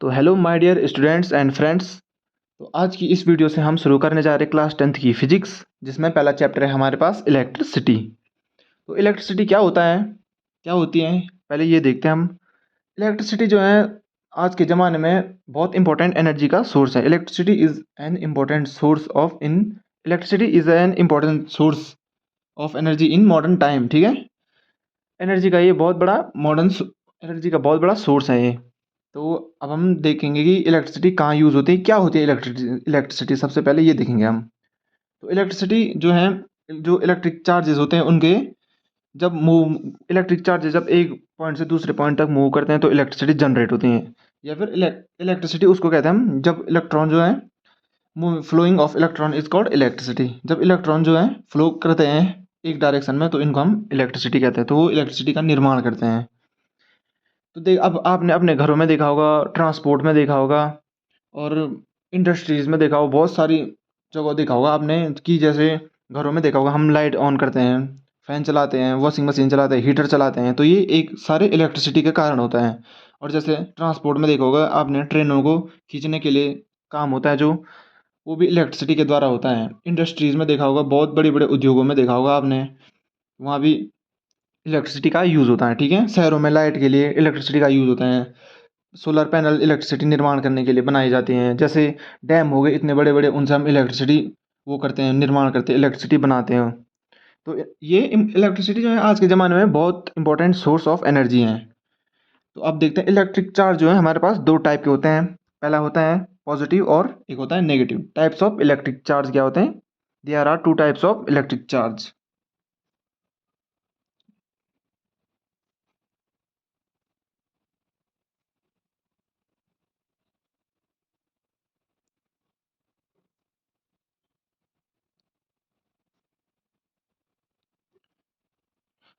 तो hello my dear students and friends. तो आज की इस वीडियो से हम शुरू करने जा रहे हैं क्लास 10th की फिजिक्स, जिसमें पहला चैप्टर है हमारे पास इलेक्ट्रिसिटी। तो इलेक्ट्रिसिटी क्या होता है, क्या होती है, पहले ये देखते हैं हम। इलेक्ट्रिसिटी जो है आज के ज़माने में बहुत इंपॉर्टेंट एनर्जी का सोर्स है। Electricity is an important source of in electricity is an important source of energy in modern time. ठीक है, एनर्जी का ये बहुत बड़ा मॉडर्न एनर्जी का बहुत बड़ा सोर्स है ये। तो अब हम देखेंगे कि इलेक्ट्रिसिटी कहाँ यूज़ होती है, क्या होती है इलेक्ट्रिसिटी सबसे पहले ये देखेंगे हम। तो इलेक्ट्रिसिटी जो है, जो इलेक्ट्रिक चार्जेस होते हैं उनके जब मूव इलेक्ट्रिक चार्जेस जब एक पॉइंट से दूसरे पॉइंट तक मूव करते हैं तो इलेक्ट्रिसिटी जनरेट होती है। या फिर इलेक्ट्रिसिटी उसको कहते हैं हम, जब इलेक्ट्रॉन जो है flowing of electron is called electricity. जब इलेक्ट्रॉन जो है फ्लो करते हैं एक डायरेक्शन में तो इनको हम इलेक्ट्रिसिटी कहते हैं। तो वो इलेक्ट्रिसिटी का निर्माण करते हैं। तो देख, अब आपने अपने घरों में देखा होगा, ट्रांसपोर्ट में देखा होगा और इंडस्ट्रीज़ में देखा होगा, बहुत सारी जगह देखा होगा आपने कि जैसे घरों में देखा होगा हम लाइट ऑन करते हैं, फ़ैन चलाते हैं, वॉशिंग मशीन चलाते हैं, हीटर चलाते हैं, तो ये एक सारे इलेक्ट्रिसिटी के कारण होता है। और जैसे ट्रांसपोर्ट में देखा होगा आपने, ट्रेनों को खींचने के लिए काम होता है जो, वो भी इलेक्ट्रिसिटी के द्वारा होता है। इंडस्ट्रीज़ में देखा होगा, बहुत बड़े बड़े उद्योगों में देखा होगा आपने, वहाँ भी इलेक्ट्रिसिटी का यूज़ होता है। ठीक है, शहरों में लाइट के लिए इलेक्ट्रिसिटी का यूज़ होता है। सोलर पैनल इलेक्ट्रिसिटी निर्माण करने के लिए बनाए जाते हैं। जैसे डैम हो गए इतने बड़े बड़े, उनसे हम इलेक्ट्रिसिटी वो करते हैं, निर्माण करते हैं, इलेक्ट्रिसिटी बनाते हैं। तो ये इलेक्ट्रिसिटी जो है आज के ज़माने में बहुत इंपॉर्टेंट सोर्स ऑफ एनर्जी है। तो अब देखते हैं इलेक्ट्रिक चार्ज जो है हमारे पास दो टाइप के होते हैं। पहला होता है पॉजिटिव और एक होता है negative. Types of electric charge क्या होते हैं? There are two types of electric charge.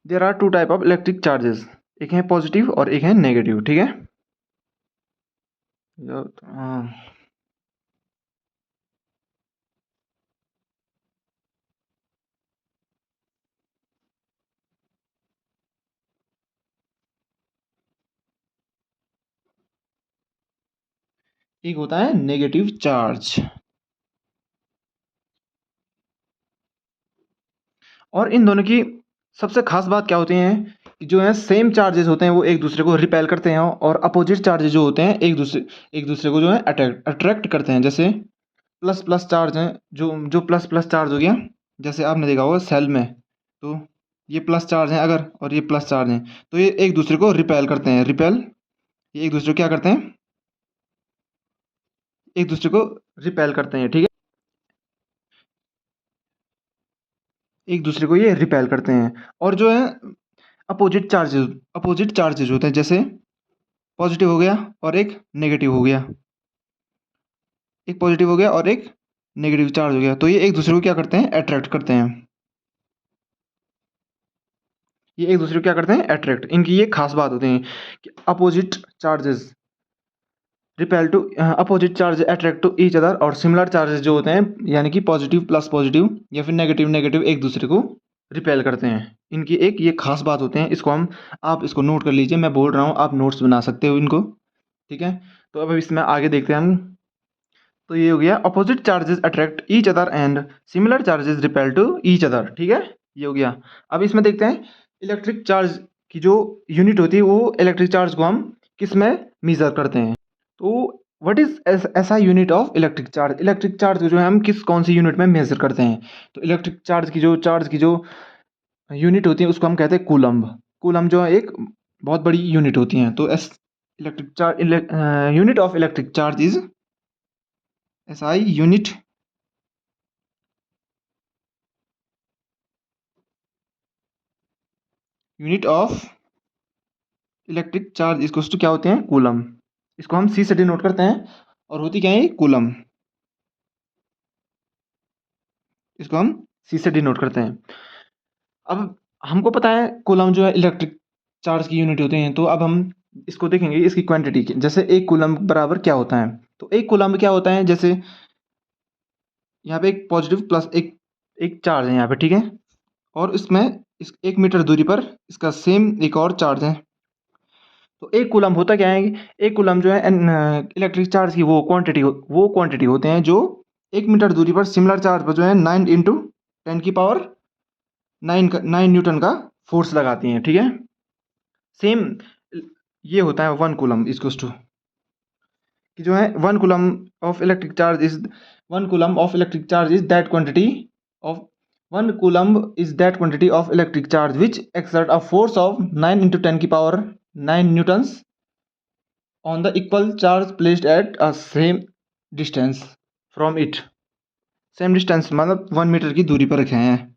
There are two type of electric charges, एक है पॉजिटिव और एक है नेगेटिव। ठीक है, हाँ, एक होता है नेगेटिव चार्ज। और इन दोनों की सबसे खास बात क्या होती है कि जो है सेम चार्जेस होते हैं वो एक दूसरे को रिपेल करते हैं, और अपोजिट चार्जेस जो होते हैं एक दूसरे को जो है अट्रैक्ट करते हैं। जैसे प्लस प्लस चार्ज हैं, जो जो प्लस प्लस चार्ज हो गया, जैसे आपने देखा होगा सेल में, तो ये प्लस चार्ज हैं अगर, और ये प्लस चार्ज हैं, तो ये एक दूसरे को रिपेल करते हैं। रिपेल, ये एक दूसरे को क्या करते हैं, एक दूसरे को रिपेल करते हैं। ठीक है, एक दूसरे को ये रिपेल करते हैं। और जो है अपोजिट चार्जेस होते हैं, जैसे पॉजिटिव हो गया और एक नेगेटिव हो गया, एक पॉजिटिव हो गया और एक नेगेटिव चार्ज हो गया, तो ये एक दूसरे को क्या करते हैं, अट्रैक्ट करते हैं। ये एक दूसरे को क्या करते हैं, अट्रैक्ट। इनकी ये खास बात होती है कि opposite charges repel to opposite charge attract to each other, और सिमिलर चार्जेस जो होते हैं, यानी कि पॉजिटिव प्लस पॉजिटिव या फिर नेगेटिव नेगेटिव, एक दूसरे को रिपेल करते हैं। इनकी एक ये खास बात होते हैं। इसको हम, आप इसको नोट कर लीजिए, मैं बोल रहा हूँ, आप नोट्स बना सकते हो इनको। ठीक है, तो अब इसमें आगे देखते हैं हम। तो ये हो गया opposite charges attract each other and similar charges repel to each other. ठीक है, ये हो गया। अब इसमें देखते हैं इलेक्ट्रिक चार्ज की जो यूनिट होती है, वो इलेक्ट्रिक चार्ज को हम किस में मेजर करते हैं। तो व्हाट इज ऐसा unit of electric charge? Electric charge को जो है हम किस कौन सी यूनिट में मेजर करते हैं? तो इलेक्ट्रिक चार्ज की जो यूनिट होती है उसको हम कहते हैं कूलम्ब। कूलम्ब जो है एक बहुत बड़ी यूनिट होती है। तो S electric charge unit of electric charge is SI unit of electric charge इसको क्या होते हैं, कूलम। इसको हम C से डिनोट करते हैं, और होती क्या है, कूलम। इसको हम C से डिनोट करते हैं। अब हमको पता है कूलम जो है इलेक्ट्रिक चार्ज की यूनिट होते हैं, तो अब हम इसको देखेंगे इसकी क्वांटिटी की। जैसे एक कूलम बराबर क्या होता है, तो एक कूलम क्या होता है, जैसे यहाँ पे एक पॉजिटिव प्लस एक एक चार्ज है यहाँ पे। ठीक है, और इसमें इस 1 मीटर दूरी पर इसका सेम एक और चार्ज है। तो एक कूलम होता क्या है कि एक कूलम जो है इलेक्ट्रिक चार्ज की वो क्वांटिटी होते हैं जो 1 मीटर दूरी पर सिमिलर चार्ज पर जो है 9 × 10⁹ न्यूटन का फोर्स लगाती हैं, ठीक है। सेम ये होता है 1 कूलम इक्वल्स टू कि जो है 1 coulomb of electric charge is 1 coulomb of electric charge is that quantity of 1 coulomb of electric charge which exert a force of 9 × 10⁹ Newton's on the equal charge placed at a same distance from it। Same distance मतलब 1 metre की दूरी पर रखे हैं।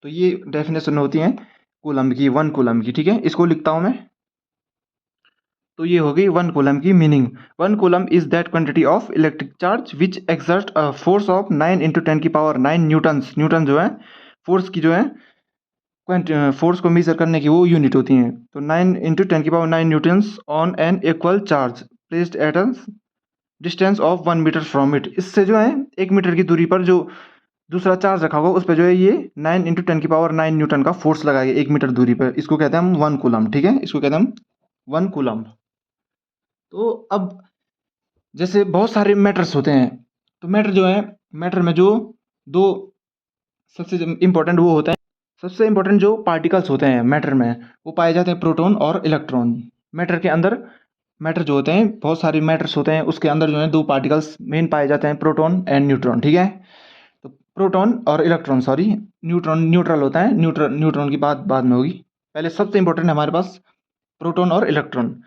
तो ये definition होती है कूलम की, 1 कूलम की, ठीक है। इसको लिखता हूं मैं। तो ये हो गई 1 कूलम की meaning. 1 coulomb is that quantity of electric charge which exert a force of 9 × 10⁹ Newton's. Newton जो है फोर्स की जो है फोर्स को मेजर करने की वो यूनिट होती हैं। तो 9 × 10⁹ newtons on an equal charge placed at a distance of 1 metre from it. इससे जो है 1 मीटर की दूरी पर जो दूसरा चार्ज रखा होगा उस पर जो है ये 9 × 10⁹ न्यूटन का फोर्स लगाएगा 1 मीटर दूरी पर। इसको कहते हैं हम 1 कूलम, ठीक है। इसको कहते हैं हम 1 कूलम। तो अब जैसे बहुत सारे मैटर्स होते हैं, तो मैटर जो है, मैटर में जो दो सबसे इम्पोर्टेंट वो होते हैं, सबसे इम्पोर्टेंट जो पार्टिकल्स होते हैं मैटर में वो पाए जाते हैं प्रोटॉन और इलेक्ट्रॉन। मैटर के अंदर मैटर जो होते हैं, बहुत सारे मैटर्स होते हैं, उसके अंदर जो है दो पार्टिकल्स मेन पाए जाते हैं, प्रोटॉन एंड न्यूट्रॉन, ठीक है। तो प्रोटॉन और इलेक्ट्रॉन, सॉरी न्यूट्रॉन न्यूट्रल होता है, न्यूट्रॉन की बात बाद में होगी। पहले सबसे इंपॉर्टेंट है हमारे पास प्रोटॉन और इलेक्ट्रॉन।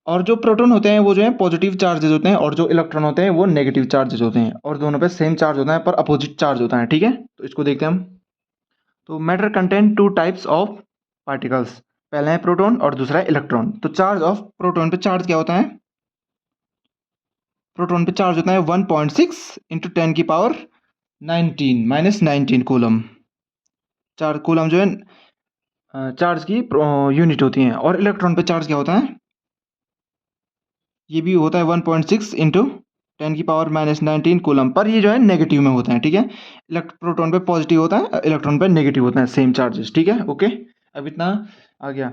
और जो प्रोटॉन होते हैं वो जो है पॉजिटिव चार्जेज होते हैं और जो इलेक्ट्रॉन होते हैं वो नेगेटिव चार्जेज होते हैं, और दोनों पे सेम चार्ज होता है पर अपोजिट चार्ज होता है, ठीक है। तो इसको देखते हैं हम। तो matter contain 2 types of particles, पहला है प्रोटॉन और दूसरा है इलेक्ट्रॉन। तो चार्ज ऑफ प्रोटॉन पे चार्ज क्या होता है, प्रोटॉन पे चार्ज होता है 1.6 × 10⁻19 -19 कूलम। कूलम जो है चार्ज की यूनिट होती है। और इलेक्ट्रॉन पे चार्ज क्या होता है, ये भी होता है 1.6 × 10⁻19 कूलम, पर ये जो है नेगेटिव में होता है, ठीक है। प्रोटॉन पे पॉजिटिव होता है, इलेक्ट्रॉन पे नेगेटिव होता है, सेम चार्जेस, ठीक है। ओके, अब इतना आ गया।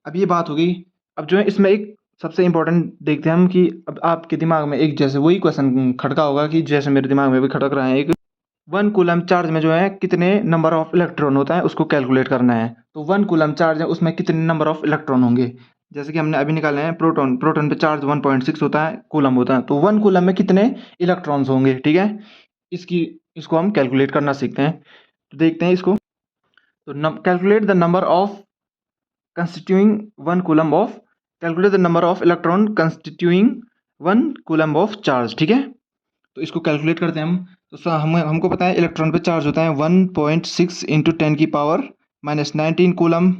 अब ये बात हो गई। अब जो है इसमें एक सबसे इंपॉर्टेंट देखते हैं हम कि अब आपके दिमाग में एक जैसे वही क्वेश्चन खटका होगा कि जैसे मेरे दिमाग में भी खटक रहा है, एक 1 कूलम चार्ज में जो है कितने नंबर ऑफ इलेक्ट्रॉन होता है उसको कैलकुलेट करना है। तो 1 कूलम चार्ज है उसमें कितने नंबर ऑफ इलेक्ट्रॉन होंगे, जैसे कि हमने अभी निकाले हैं प्रोटॉन पे चार्ज 1.6 होता है, कूलम होता है। तो 1 कूलम में कितने इलेक्ट्रॉन्स होंगे, ठीक है। इसको हम कैलकुलेट करना सीखते हैं। तो देखते हैं इसको। तो calculate the number of constituting 1 coulomb of calculate the number of electron constituting 1 coulomb of charge, ठीक है। तो इसको कैलकुलेट करते हैं हम। तो हमको पता है इलेक्ट्रॉन पे चार्ज होता है 1.6 × 10⁻19 कूलम।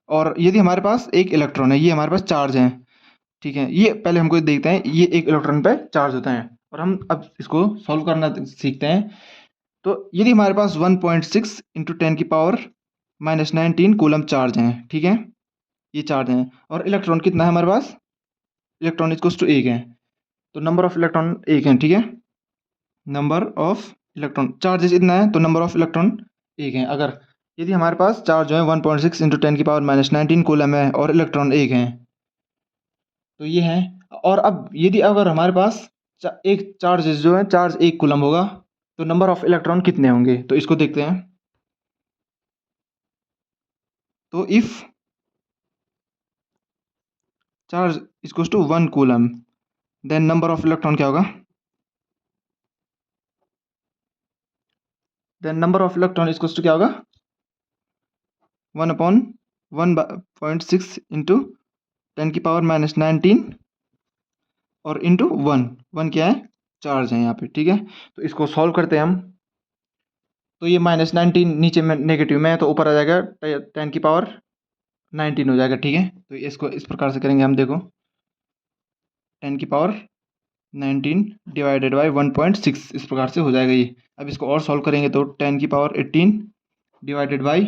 और यदि हमारे पास एक इलेक्ट्रॉन है, ये हमारे पास चार्ज है, ठीक है। ये पहले हमको देखते हैं, ये एक इलेक्ट्रॉन पे चार्ज होता है और हम अब इसको सॉल्व करना सीखते हैं। तो यदि हमारे पास 1.6 × 10⁻19 कूलम चार्ज हैं, ठीक है, ये चार्ज हैं, और इलेक्ट्रॉन कितना है हमारे पास, इलेक्ट्रॉन इक्वल्स टू 1 है। तो नंबर ऑफ इलेक्ट्रॉन 1 है, ठीक है। नंबर ऑफ इलेक्ट्रॉन चार्जेस इतना है तो नंबर ऑफ इलेक्ट्रॉन 1 है। अगर यदि हमारे पास चार्ज जो है 1.6 × 10⁻19 कूलम है और इलेक्ट्रॉन 1 है, तो ये है। और अब यदि अगर हमारे पास एक चार्ज जो है चार्ज 1 कूलम होगा तो नंबर ऑफ इलेक्ट्रॉन कितने होंगे, तो इसको देखते हैं। तो if charge equals to 1 coulomb then number of electron क्या होगा, then number of electron equals to क्या होगा 1/1.6 × 10⁻19 और इंटू 1 क्या है, चार्ज है यहाँ पे, ठीक है। तो इसको सॉल्व करते हैं हम। तो ये -19 नीचे में नेगेटिव में है तो ऊपर आ जाएगा 10⁻19 हो जाएगा, ठीक है। तो इसको इस प्रकार से करेंगे हम, देखो 10⁻19 डिवाइडेड बाई 1.6 इस प्रकार से हो जाएगा ये। अब इसको और सॉल्व करेंगे तो 10⁻18 डिवाइडेड बाई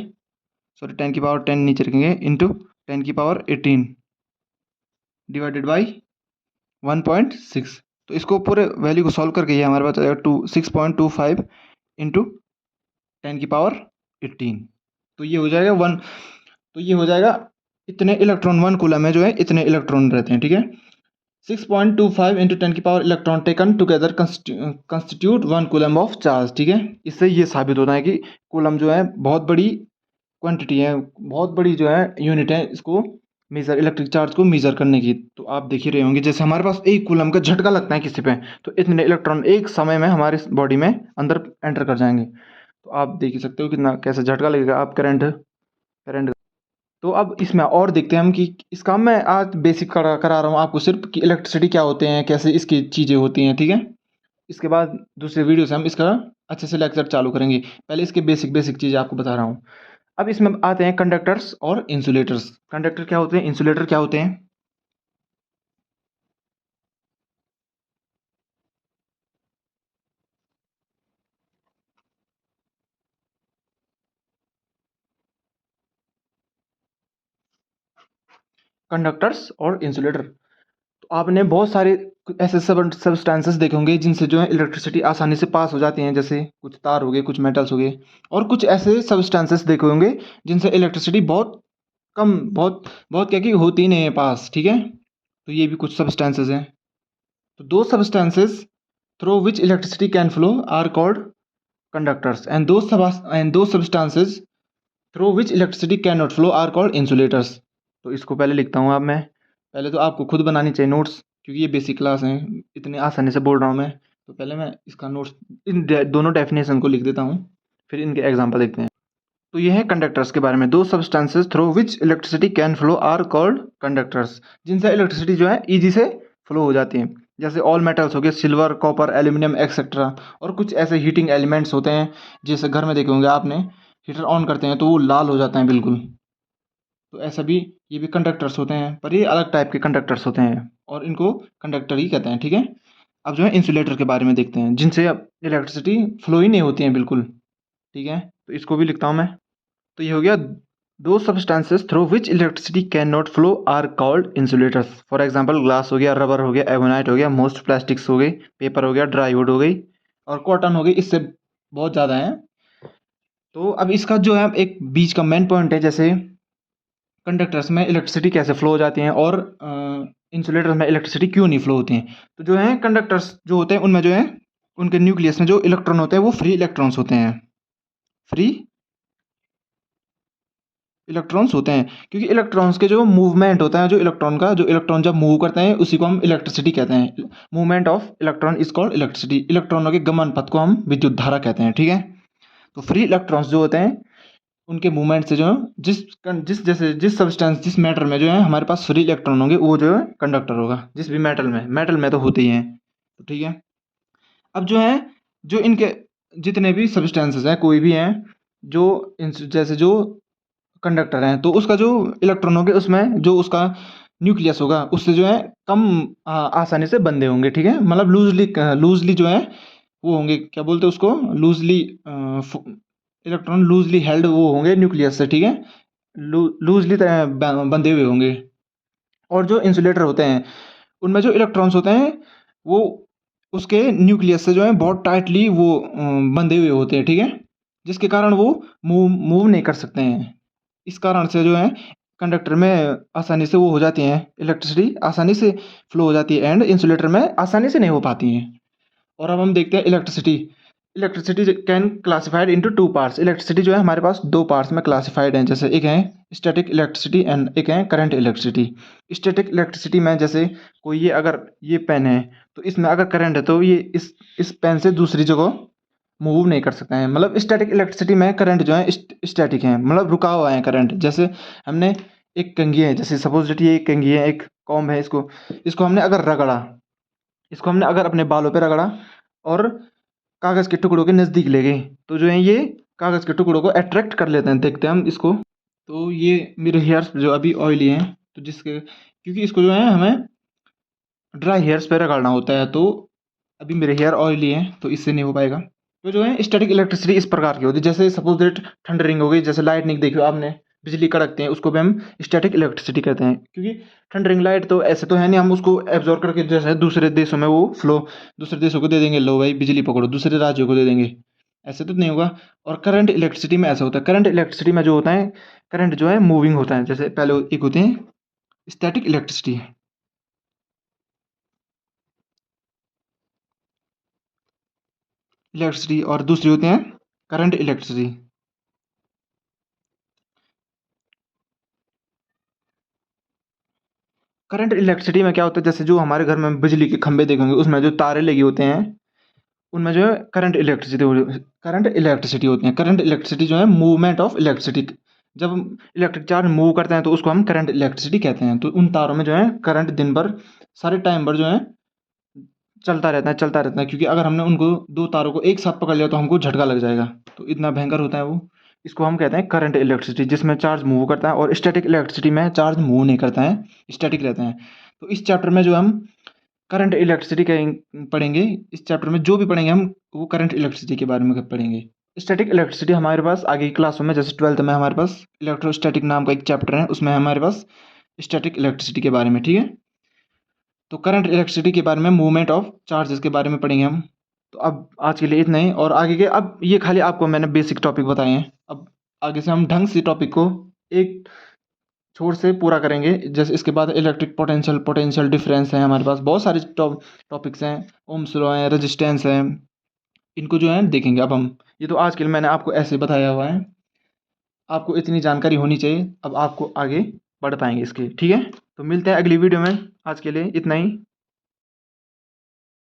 10⁻10 नीचे रखेंगे इंटू 10⁻18 डिवाइडेड बाई 1.6। तो इसको पूरे वैल्यू को सॉल्व करके ये हमारे पास आएगा 6.25 इंटू 10⁻18। तो ये हो जाएगा 1, तो ये हो जाएगा इतने इलेक्ट्रॉन, 1 कूलम में जो है इतने इलेक्ट्रॉन रहते हैं, ठीक है। 6.25 इंटू 10 की power electron taken together constitute 1 coulomb of charge, ठीक है। इससे ये साबित होता है कि कूलम जो है बहुत बड़ी क्वांटिटी है, बहुत बड़ी जो है यूनिट है इसको मेजर, इलेक्ट्रिक चार्ज को मेजर करने की। तो आप देख ही रहे होंगे, जैसे हमारे पास एक कूलम का झटका लगता है किसी पे, तो इतने इलेक्ट्रॉन एक समय में हमारे बॉडी में अंदर एंटर कर जाएंगे। तो आप देख ही सकते हो कितना कैसे झटका लगेगा आप करंट करंट। तो अब इसमें और देखते हैं हम कि इसका मैं आज बेसिक करा रहा हूँ आपको सिर्फ कि इलेक्ट्रिसिटी क्या होते हैं, कैसे इसकी चीज़ें होती हैं, ठीक है। इसके बाद दूसरे वीडियो से हम इसका अच्छे से लेक्चर चालू करेंगे। पहले इसके बेसिक बेसिक चीज़ें आपको बता रहा हूँ। अब इसमें आते हैं कंडक्टर्स और इंसुलेटर्स। कंडक्टर क्या होते हैं, इंसुलेटर क्या होते हैं। कंडक्टर्स और इंसुलेटर, तो आपने बहुत सारे ऐसे सब्सटेंसेस देखे होंगे जिनसे जो है इलेक्ट्रिसिटी आसानी से पास हो जाती है, जैसे कुछ तार हो गए, कुछ मेटल्स हो गए, और कुछ ऐसे सब्सटेंसेस देखे होंगे जिनसे इलेक्ट्रिसिटी बहुत कम, बहुत बहुत क्या कि होती ही नहीं है पास, ठीक है। तो ये भी कुछ सब्सटेंसेस हैं। तो दो substances through which electricity can flow are called conductors, and दो substances through which electricity can not flow are called insulators. तो इसको पहले लिखता हूँ। अब मैं पहले तो आपको खुद बनानी चाहिए नोट्स, क्योंकि ये बेसिक क्लास है, इतनी आसानी से बोल रहा हूँ मैं। तो पहले मैं इसका नोट्स, इन दोनों डेफिनेशन को लिख देता हूँ, फिर इनके एग्जांपल देखते हैं। तो ये है कंडक्टर्स के बारे में। दो substances through which electricity can flow are called conductors, जिनसे इलेक्ट्रिसिटी जो है ईजी से फ्लो हो जाती है। जैसे ऑल मेटल्स हो गए, सिल्वर, कॉपर, एल्यूमिनियम एक्सेट्रा। और कुछ ऐसे हीटिंग एलिमेंट्स होते हैं, जैसे घर में देखे होंगे आपने, हीटर ऑन करते हैं तो वो लाल हो जाता है बिल्कुल। तो ऐसा भी, ये भी कंडक्टर्स होते हैं, पर ये अलग टाइप के कंडक्टर्स होते हैं और इनको कंडक्टर ही कहते हैं, ठीक है। अब जो है इंसुलेटर के बारे में देखते हैं, जिनसे इलेक्ट्रिसिटी फ्लो ही नहीं होती है बिल्कुल, ठीक है। तो इसको भी लिखता हूँ मैं। तो ये हो गया, दो substances through which electricity can not flow are called insulators. For example glass हो गया, रबर हो गया, एवोनाइट हो गया, मोस्ट प्लास्टिक्स हो गई, पेपर हो गया, ड्राई वुड हो गई, और कॉटन हो गई, इससे बहुत ज़्यादा है। तो अब इसका जो है एक बीच का मेन पॉइंट है, जैसे कंडक्टर्स में इलेक्ट्रिसिटी कैसे फ्लो हो जाती हैं और इंसुलेटर्स में इलेक्ट्रिसिटी क्यों नहीं फ्लो होती हैं। तो जो है कंडक्टर्स जो होते हैं उनमें जो है उनके न्यूक्लियस में जो इलेक्ट्रॉन होते हैं वो फ्री इलेक्ट्रॉन्स होते हैं, फ्री इलेक्ट्रॉन्स होते हैं। क्योंकि इलेक्ट्रॉन्स के जो मूवमेंट होता है, जो इलेक्ट्रॉन का, जो इलेक्ट्रॉन जब मूव करते हैं उसी को हम इलेक्ट्रिसिटी कहते हैं। Movement of electron is called electricity. इलेक्ट्रॉनों के गमन पथ को हम विद्युत धारा कहते हैं, ठीक है। तो फ्री इलेक्ट्रॉन्स जो होते हैं उनके मूवमेंट से जो है, जिस सब्सटेंस, जिस मैटर में जो है हमारे पास फ्री इलेक्ट्रॉन होंगे वो जो है कंडक्टर होगा। जिस भी मेटल में तो होते ही हैं, तो ठीक है। अब जो है, जो इनके जितने भी सब्सटेंसेस हैं, कोई भी हैं जो जैसे जो कंडक्टर हैं, तो उसका जो इलेक्ट्रॉन होंगे उसमें जो उसका न्यूक्लियस होगा उससे जो है कम आसानी से बंधे होंगे, ठीक है। मतलब लूजली जो है वो होंगे, क्या बोलते हैं उसको, लूजली इलेक्ट्रॉन लूजली हेल्ड वो होंगे न्यूक्लियस से, ठीक है। लूजली बंधे हुए होंगे। और जो इंसुलेटर होते हैं उनमें जो इलेक्ट्रॉन्स होते हैं वो उसके न्यूक्लियस से जो है बहुत टाइटली वो बंधे हुए होते हैं, ठीक है। जिसके कारण वो मूव नहीं कर सकते हैं। इस कारण से जो है कंडक्टर में आसानी से वो हो जाती हैं, इलेक्ट्रिसिटी आसानी से फ्लो हो जाती है, एंड इंसुलेटर में आसानी से नहीं हो पाती हैं। और अब हम देखते हैं electricity. Electricity can classified into two parts. Electricity जो है हमारे पास दो पार्ट्स में क्लासिफाइड है, जैसे एक है स्टैटिक इलेक्ट्रिसिटी एंड एक है करंट इलेक्ट्रिसिटी। स्टैटिक इलेक्ट्रिसिटी में जैसे कोई ये, अगर ये पेन है तो इसमें अगर करंट है तो ये इस पेन से दूसरी जगह मूव नहीं कर सकते हैं। मतलब स्टैटिक इलेक्ट्रिसिटी में करंट जो है स्टैटिक है, मतलब रुका हुआ है करंट। जैसे हमने एक कंघी है, जैसे सपोज दैट ये एक कंघी है, एक कॉम्ब है, इसको इसको हमने अगर रगड़ा, इसको हमने अगर अपने बालों पे रगड़ा और कागज़ के टुकड़ों के नज़दीक ले गए, तो जो है ये कागज़ के टुकड़ों को अट्रैक्ट कर लेते हैं। देखते हैं हम इसको। तो ये मेरे हेयर्स जो अभी ऑयली हैं, तो जिसके, क्योंकि इसको जो है हमें ड्राई हेयर्स पे रगड़ना होता है, तो अभी मेरे हेयर ऑयली हैं तो इससे नहीं हो पाएगा। तो जो है स्टैटिक इलेक्ट्रिसिटी इस प्रकार की होती है, जैसे सपोज दैट थंडरिंग हो गई, जैसे लाइटनिंग देखी हो आपने, बिजली कड़कते हैं, उसको भी हम स्टैटिक इलेक्ट्रिसिटी कहते हैं। क्योंकि थंडरिंग लाइट तो ऐसे तो है नहीं, हम उसको एब्जॉर्ब करके जैसे दूसरे देशों में वो फ्लो, दूसरे देशों को दे देंगे, लो भाई बिजली पकड़ो, दूसरे राज्यों को दे देंगे। ऐसे तो नहीं होगा। और करंट इलेक्ट्रिसिटी में ऐसा होता है, करंट इलेक्ट्रिसिटी में जो होता है, करंट जो है मूविंग होता है। जैसे पहले एक होते हैं स्टैटिक इलेक्ट्रिसिटी, और दूसरी होते हैं करंट इलेक्ट्रिसिटी। करंट इलेक्ट्रिसिटी में क्या होता है, जैसे जो हमारे घर में बिजली के खंभे देखेंगे उसमें जो तारे लगे होते हैं, उनमें जो है करंट इलेक्ट्रिसिटी होती है। करंट इलेक्ट्रिसिटी जो है मूवमेंट ऑफ इलेक्ट्रिसिटी। जब हम इलेक्ट्रिक चार्ज मूव करते हैं तो उसको हम करंट इलेक्ट्रिसिटी कहते हैं। तो उन तारों में जो है करंट दिन भर सारे टाइम भर जो है चलता रहता है, क्योंकि अगर हमने उनको दो तारों को एक साथ पकड़ लिया तो हमको झटका लग जाएगा। तो इतना भयंकर होता है वो। इसको हम कहते हैं करंट इलेक्ट्रिसिटी, जिसमें चार्ज मूव करता है। और स्टैटिक इलेक्ट्रिसिटी में चार्ज मूव नहीं करता है, स्टैटिक रहते हैं। तो इस चैप्टर में जो हम करंट इलेक्ट्रिसिटी पढ़ेंगे, इस चैप्टर में जो भी पढ़ेंगे हम वो करंट इलेक्ट्रिसिटी के बारे में पढ़ेंगे। स्टैटिक इलेक्ट्रिसिटी हमारे पास आगे की क्लासों में, जैसे 12th में हमारे पास इलेक्ट्रोस्टैटिक नाम का एक चैप्टर है, उसमें हमारे पास स्टैटिक इलेक्ट्रिसिटी के बारे में, ठीक है। तो करंट इलेक्ट्रिसिटी के बारे में, मूवमेंट ऑफ चार्जेस के बारे में पढ़ेंगे हम। तो अब आज के लिए इतना ही, और आगे के, अब ये खाली आपको मैंने बेसिक टॉपिक बताए हैं। अब आगे से हम ढंग से टॉपिक को एक छोर से पूरा करेंगे। जैसे इसके बाद इलेक्ट्रिक पोटेंशियल, पोटेंशियल डिफरेंस है, हमारे पास बहुत सारे टॉपिक्स हैं, ओम्स लॉ है, रेजिस्टेंस है, इनको जो है देखेंगे अब हम। ये तो आज के लिए मैंने आपको ऐसे बताया हुआ है, आपको इतनी जानकारी होनी चाहिए, अब आपको आगे बढ़ पाएंगे इसके, ठीक है। तो मिलते हैं अगली वीडियो में, आज के लिए इतना ही।